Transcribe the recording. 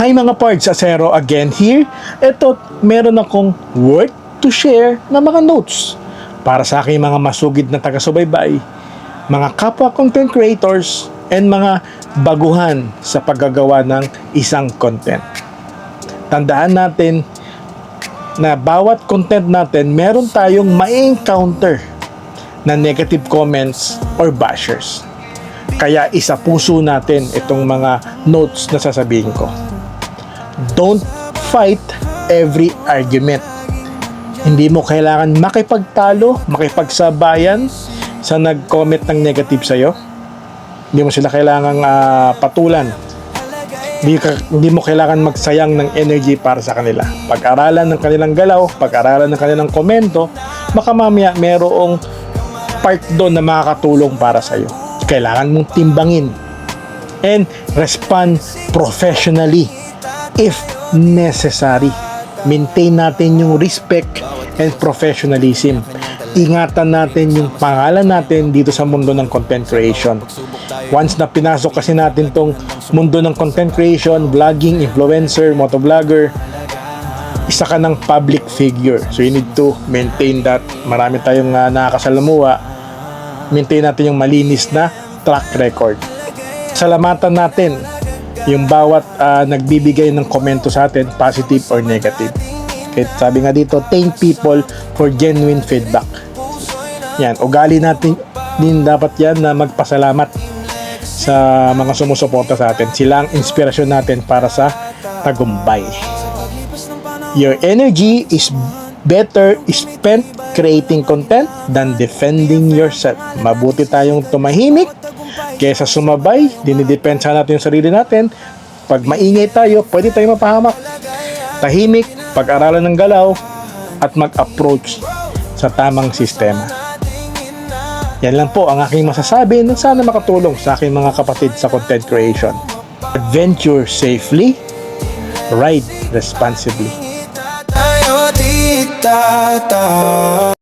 Hi mga parts, Acero again here. Ito, meron akong worth to share na mga notes para sa aking mga masugid na taga-subaybay, mga kapwa content creators, and mga baguhan sa paggagawa ng isang content. Tandaan natin na bawat content natin, meron tayong ma-encounter na negative comments or bashers. Kaya isa puso natin itong mga notes na sasabihin ko. Don't fight every argument. Hindi mo kailangan makipagtalo, makipagsabayan sa nag-comment ng negative sa'yo. Hindi mo sila kailangang patulan. Hindi mo kailangan magsayang ng energy para sa kanila. Pag-aralan ng kanilang galaw, pag-aralan ng kanilang komento, baka mamaya merong part doon na makakatulong para sa'yo. Kailangan mong timbangin and respond professionally if necessary. Maintain natin yung respect and professionalism. Ingatan natin yung pangalan natin dito sa mundo ng content creation. Once na pinasok kasi natin tong mundo ng content creation, vlogging, influencer, motovlogger, isa ka ng public figure. So you need to maintain that. Marami tayong nakakasalamuha. Maintain natin yung malinis na track record. Salamatan natin yung bawat nagbibigay ng komento sa atin, positive or negative. Kahit sabi nga dito, thank people for genuine feedback. Yan, ugali natin din dapat yan na magpasalamat sa mga sumusuporta sa atin. Sila ang inspirasyon natin para sa tagumpay. Your energy is better spent creating content than defending yourself. Mabuti tayong tumahimik kesa sumabay. Dinidepensa natin yung sarili natin. Pag maingay tayo, pwede tayong mapahamak. Tahimik, pag-aralan ng galaw, at mag-approach sa tamang sistema. Yan lang po ang aking masasabi na sana makatulong sa aking mga kapatid sa content creation. Adventure safely, ride responsibly.